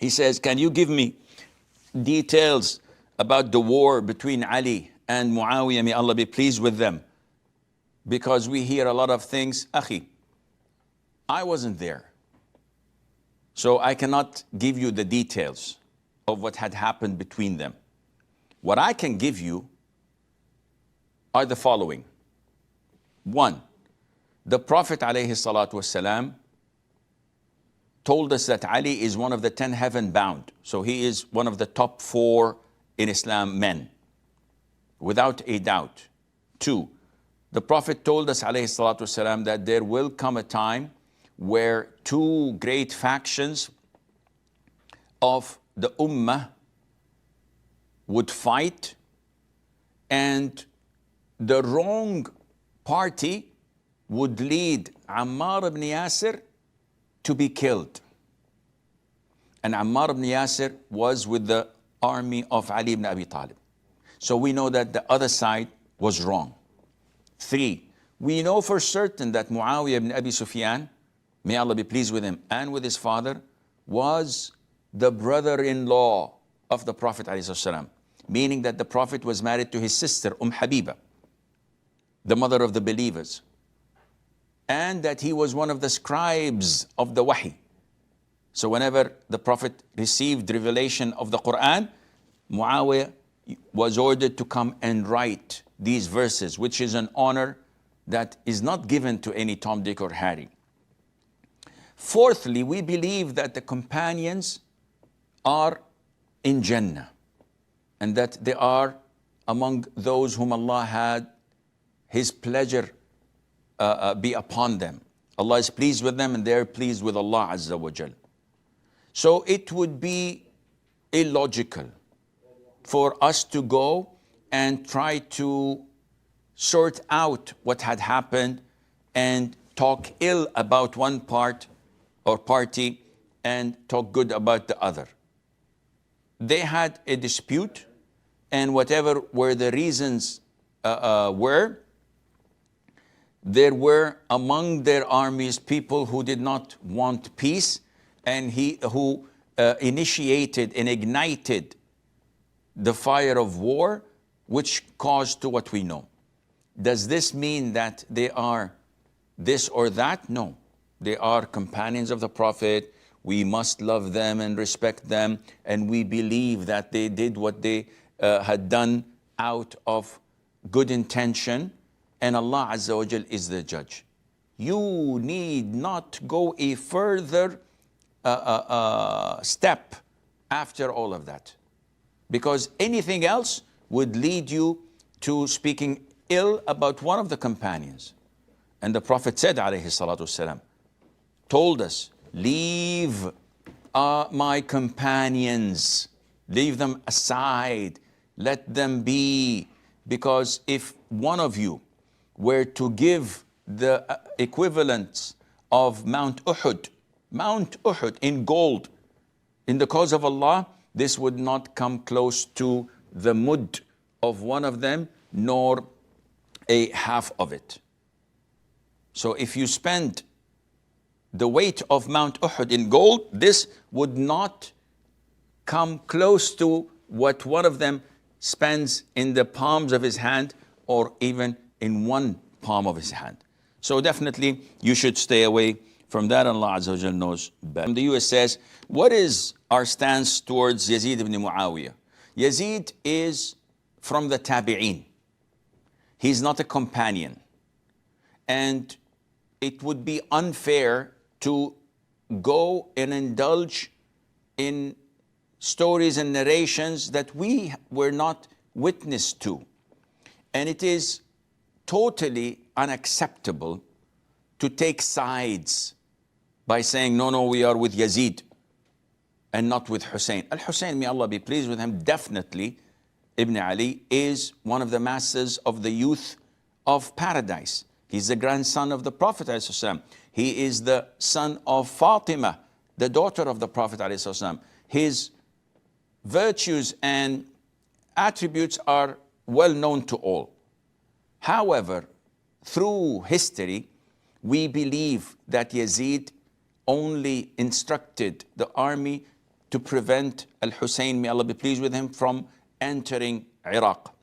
He says, can you give me details about the war between Ali and Muawiya, may Allah be pleased with them? Because we hear a lot of things. Akhi, I wasn't there, so I cannot give you the details of what had happened between them. What I can give you are the following. One, the Prophet ﷺ told us that Ali is one of the 10 heaven bound. So he is one of the top 4 in Islam men, without a doubt. Two, the Prophet told us ﷺ that there will come a time where 2 great factions of the Ummah would fight, and the wrong party would lead Ammar ibn Yasir to be killed. And Ammar ibn Yasir was with the army of Ali ibn Abi Talib. So we know that the other side was wrong. 3, we know for certain that Muawiya ibn Abi Sufyan, may Allah be pleased with him and with his father, was the brother-in-law of the Prophet ﷺ, meaning that the Prophet was married to his sister Habiba, the mother of the believers, and that he was one of the scribes of the Wahy. So whenever the Prophet received revelation of the Quran, Muawiyah was ordered to come and write these verses, which is an honor that is not given to any Tom, Dick, or Harry. Fourthly, we believe that the companions are in Jannah, and that they are among those whom Allah had His pleasure be upon them. Allah is pleased with them and they're pleased with Allah Azza wa Jal. So it would be illogical for us to go and try to sort out what had happened and talk ill about one part or party and talk good about the other. They had a dispute, and whatever were the reasons there were among their armies people who did not want peace, and who initiated and ignited the fire of war, which caused to what we know. Does this mean that they are this or that? No. They are companions of the Prophet. We must love them and respect them, and we believe that they did what they had done out of good intention, and Allah Azza wa Jal is the judge. You need not go a further step after all of that, because anything else would lead you to speaking ill about one of the companions. And the Prophet said, alayhi salatu wasalam, told us, leave my companions, leave them aside, let them be, because if one of you were to give the equivalent of Mount Uhud in gold in the cause of Allah, this would not come close to the mud of one of them, nor a half of it. So if you spend the weight of Mount Uhud in gold, this would not come close to what one of them spends in the palms of his hand, or even in one palm of his hand. So definitely you should stay away from that. Allah Azza wa Jal knows better. The US says, what is our stance towards Yazeed ibn Muawiya? Yazeed is from the Tabi'een. He's not a companion. And it would be unfair to go and indulge in stories and narrations that we were not witness to. And it is totally unacceptable to take sides by saying, no, we are with Yazeed and not with Hussein. Al-Hussein, may Allah be pleased with him, definitely, Ibn Ali is one of the masters of the youth of paradise. He's the grandson of the Prophet ﷺ. He is the son of Fatima, the daughter of the Prophet ﷺ. His virtues and attributes are well known to all. However, through history, we believe that Yazeed only instructed the army to prevent Al-Hussein, may Allah be pleased with him, from entering Iraq.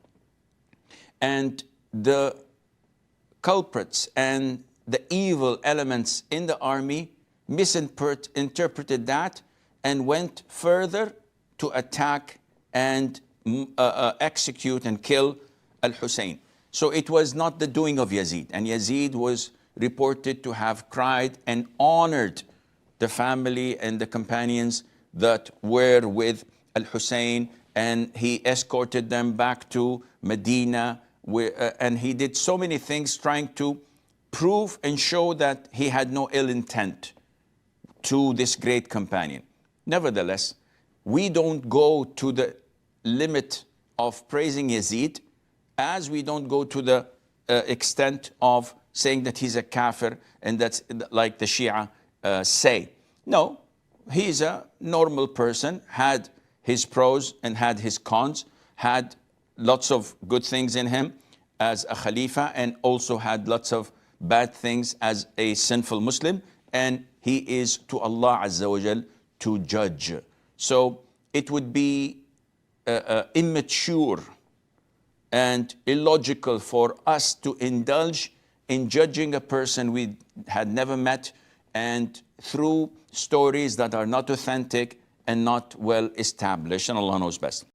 And the culprits and the evil elements in the army misinterpreted that and went further to attack and execute and kill Al-Hussein. So it was not the doing of Yazid. And Yazid was reported to have cried and honored the family and the companions that were with Al-Hussein, and he escorted them back to Medina, and he did so many things trying to prove and show that he had no ill intent to this great companion. Nevertheless, we don't go to the limit of praising Yazid, as we don't go to the extent of saying that he's a kafir, and that's like the Shia say. No, he's a normal person, had his pros and had his cons, had lots of good things in him as a Khalifa, and also had lots of bad things as a sinful Muslim, and he is to Allah Azza wa Jal to judge. So it would be immature and illogical for us to indulge in judging a person we had never met, and through stories that are not authentic and not well established, and Allah knows best.